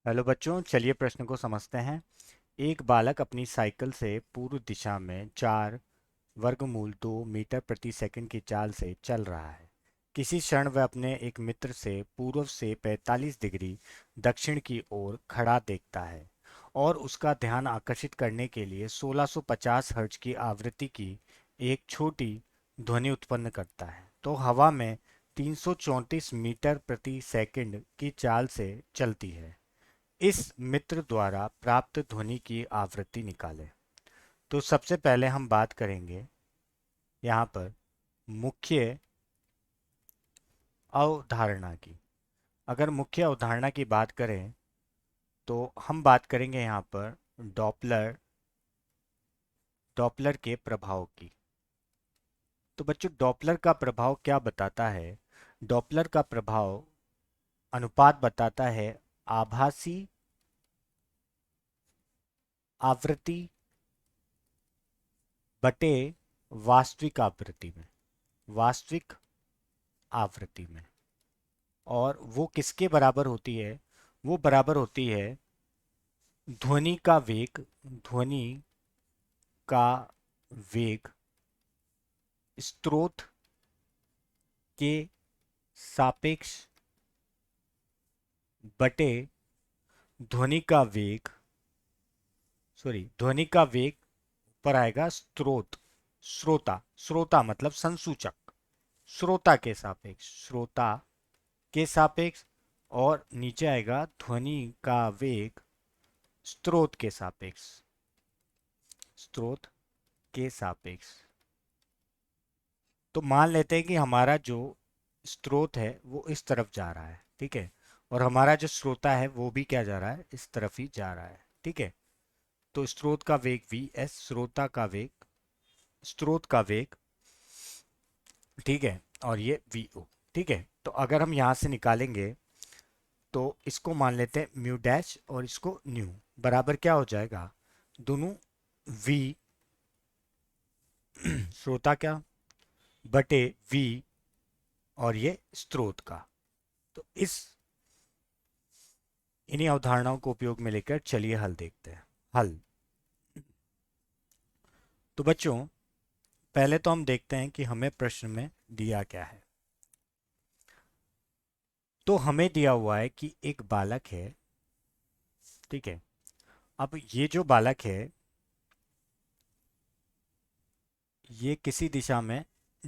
Hello बच्चों, चलिए प्रश्न को समझते हैं। एक बालक अपनी साइकिल से पूर्व दिशा में 4 वर्गमूल 2 मीटर प्रति सेकंड की चाल से चल रहा है। किसी क्षण वह अपने एक मित्र से पूर्व से 45 डिग्री दक्षिण की ओर खड़ा देखता है और उसका ध्यान आकर्षित करने के लिए 1650 हर्ट्ज की आवृत्ति की एक छोटी ध्वनि उत्पन्न करता है। तो हवा में 334 मीटर प्रति सेकंड की चाल से चलती है। इस मित्र द्वारा प्राप्त ध्वनि की आवृत्ति निकालें। तो सबसे पहले हम बात करेंगे यहाँ पर मुख्य अवधारणा की। अगर मुख्य अवधारणा की बात करें तो हम बात करेंगे यहाँ पर डॉपलर डॉपलर के प्रभाव की। तो बच्चों, डॉपलर का प्रभाव क्या बताता है? डॉपलर का प्रभाव अनुपात बताता है आभासी आवृत्ति बटे वास्तविक आवृत्ति में। वास्तविक आवृत्ति में। और वो किसके बराबर होती है? वो बराबर होती है ध्वनि का वेग। ध्वनि का वेग स्रोत के सापेक्ष बटे ध्वनि का वेग ध्वनि का वेग पर आएगा स्रोत। श्रोता श्रोता मतलब संसूचक। श्रोता के सापेक्ष और नीचे आएगा ध्वनि का वेग स्रोत के सापेक्ष। स्रोत के सापेक्ष। तो मान लेते हैं कि हमारा जो स्रोत है वो इस तरफ जा रहा है, ठीक है, और हमारा जो श्रोता है वो भी क्या जा रहा है? इस तरफ ही जा रहा है, ठीक है। तो स्रोत का वेग वी एस, स्रोत का वेग, ठीक है, और ये वी ओ, ठीक है। तो अगर हम यहाँ से निकालेंगे तो इसको मान लेते हैं म्यू डैश और इसको न्यू, बराबर क्या हो जाएगा? दोनों वी श्रोता क्या बटे वी और ये स्रोत का। तो इन्हीं अवधारणाओं को उपयोग में लेकर चलिए हल देखते हैं। हल। तो बच्चों, पहले तो हम देखते हैं कि हमें प्रश्न में दिया क्या है। तो हमें दिया हुआ है कि एक बालक है, ठीक है। अब ये जो बालक है ये किसी दिशा में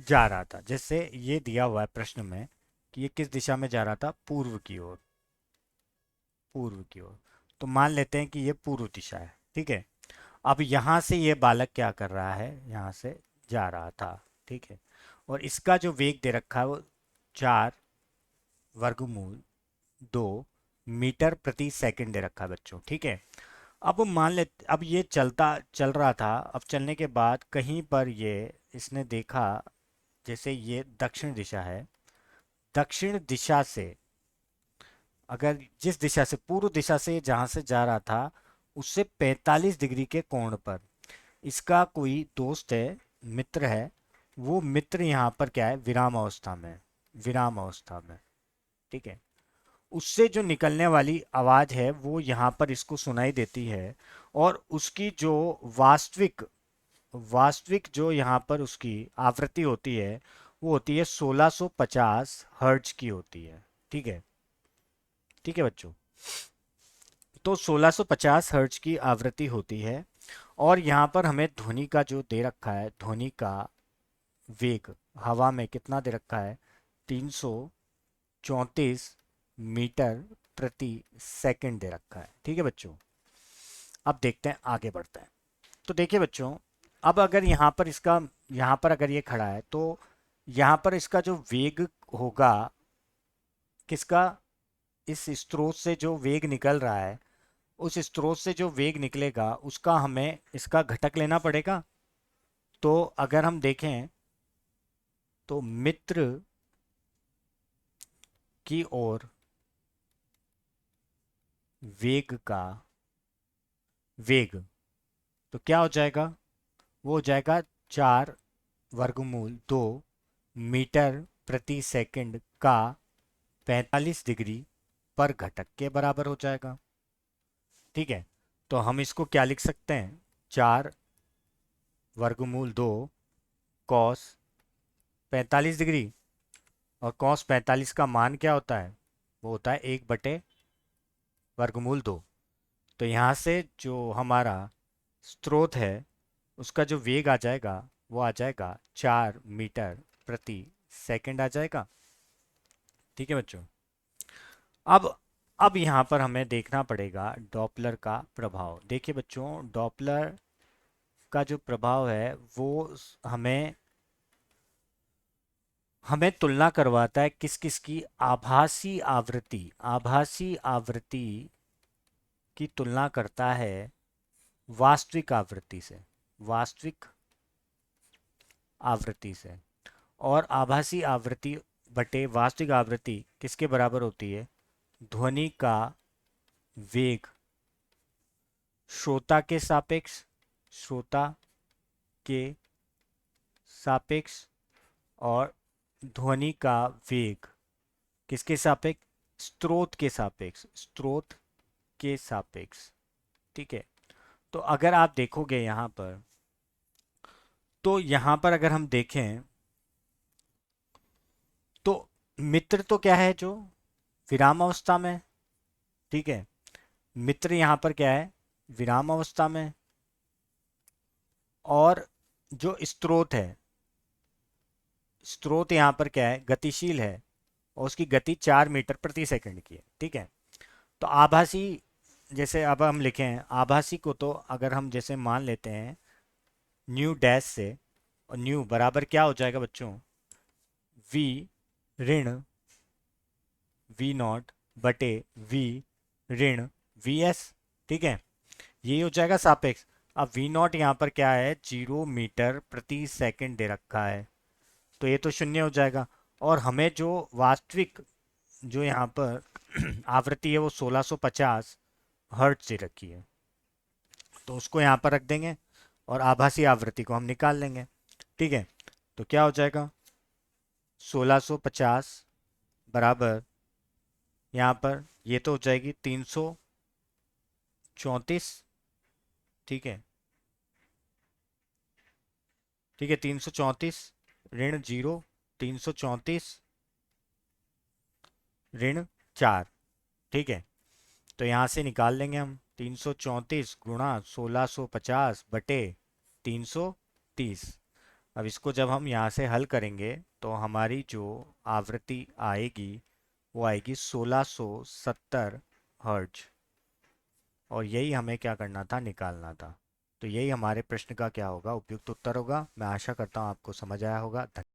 जा रहा था। जैसे ये दिया हुआ है प्रश्न में कि ये किस दिशा में जा रहा था? पूर्व की ओर। पूर्व की ओर। तो मान लेते हैं कि ये पूर्व दिशा है, ठीक है। अब यहाँ से ये बालक क्या कर रहा है? यहाँ से जा रहा था, ठीक है। और इसका जो वेग दे रखा है वो 4 वर्गमूल 2 मीटर प्रति सेकंड दे रखा है बच्चों, ठीक है। अब मान ले, अब ये चल रहा था। अब चलने के बाद कहीं पर ये इसने देखा, जैसे ये दक्षिण दिशा है, दक्षिण दिशा से अगर जिस दिशा से पूर्व दिशा से जहां से जा रहा था उससे 45 डिग्री के कोण पर इसका कोई दोस्त है, मित्र है। वो मित्र यहाँ पर क्या है? विराम अवस्था में। विराम अवस्था में, ठीक है। उससे जो निकलने वाली आवाज है वो यहाँ पर इसको सुनाई देती है। और उसकी जो वास्तविक वास्तविक जो यहाँ पर उसकी आवृत्ति होती है वो होती है 1650 हर्ट्ज की होती है, ठीक है। ठीक है बच्चों। तो 1650 हर्ट्ज की आवृत्ति होती है। और यहाँ पर हमें ध्वनि का जो दे रखा है, ध्वनि का वेग हवा में कितना दे रखा है? 334 मीटर प्रति सेकंड दे रखा है, ठीक है बच्चों। अब देखते हैं, आगे बढ़ते हैं। तो देखिए बच्चों, अब अगर यहाँ पर अगर ये खड़ा है तो यहाँ पर इसका जो वेग होगा किसका? इस स्रोत से जो वेग निकल रहा है, उस स्रोत से जो वेग निकलेगा उसका हमें इसका घटक लेना पड़ेगा। तो अगर हम देखें तो मित्र की ओर वेग का वेग तो क्या हो जाएगा? वो हो जाएगा 4 वर्गमूल 2 मीटर प्रति सेकंड का 45 डिग्री पर घटक के बराबर हो जाएगा। ठीक है, तो हम इसको क्या लिख सकते हैं, 4 वर्गमूल 2 कॉस 45 डिग्री। और कॉस 45 का मान क्या होता है, वो होता है 1/वर्गमूल 2। तो यहाँ से जो हमारा स्रोत है उसका जो वेग आ जाएगा वो आ जाएगा 4 मीटर प्रति सेकंड आ जाएगा। ठीक है बच्चों। अब अब यहाँ पर हमें देखना पड़ेगा डॉपलर का प्रभाव। देखिए बच्चों, डॉपलर का जो प्रभाव है वो हमें हमें तुलना करवाता है किस किस की, आभासी आवृत्ति की तुलना करता है वास्तविक आवृत्ति से, वास्तविक आवृत्ति से। और आभासी आवृत्ति बटे वास्तविक आवृत्ति किसके बराबर होती है, ध्वनि का वेग श्रोता के सापेक्ष, श्रोता के सापेक्ष, और ध्वनि का वेग किसके सापेक्ष, स्रोत के सापेक्ष, स्रोत के सापेक्ष। ठीक है। तो अगर आप देखोगे यहाँ पर, तो यहाँ पर अगर हम देखें तो मित्र तो क्या है, जो विराम अवस्था में। ठीक है, मित्र यहाँ पर क्या है, विराम अवस्था में। और जो स्रोत है, स्रोत यहाँ पर क्या है, गतिशील है, और उसकी गति 4 मीटर प्रति सेकंड की है। ठीक है। तो आभासी, जैसे अब हम लिखें आभासी को, तो अगर हम जैसे मान लेते हैं न्यू डैश से, और न्यू बराबर क्या हो जाएगा बच्चों, वी ऋण V0 बटे V ऋण VS। ठीक है, ये हो जाएगा सापेक्ष। अब V0 यहाँ पर क्या है, 0 मीटर प्रति सेकंड दे रखा है, तो ये तो शून्य हो जाएगा। और हमें जो वास्तविक, जो यहाँ पर आवृत्ति है वो 1650 हर्ट्ज दे रखी है, तो उसको यहाँ पर रख देंगे और आभासी आवृत्ति को हम निकाल लेंगे। ठीक है, तो क्या हो जाएगा, 1650 बराबर, यहाँ पर ये तो हो जाएगी 334। ठीक है, ठीक है, 334 ऋण 0, 334 ऋण 4। ठीक है, तो यहाँ से निकाल लेंगे हम, 334 गुणा 1650 बटे 330। अब इसको जब हम यहाँ से हल करेंगे तो हमारी जो आवृत्ति आएगी वो आएगी 1670 हर्ट्ज। और यही हमें क्या करना था, निकालना था। तो यही हमारे प्रश्न का क्या होगा, उपयुक्त उत्तर होगा। मैं आशा करता हूँ आपको समझ आया होगा।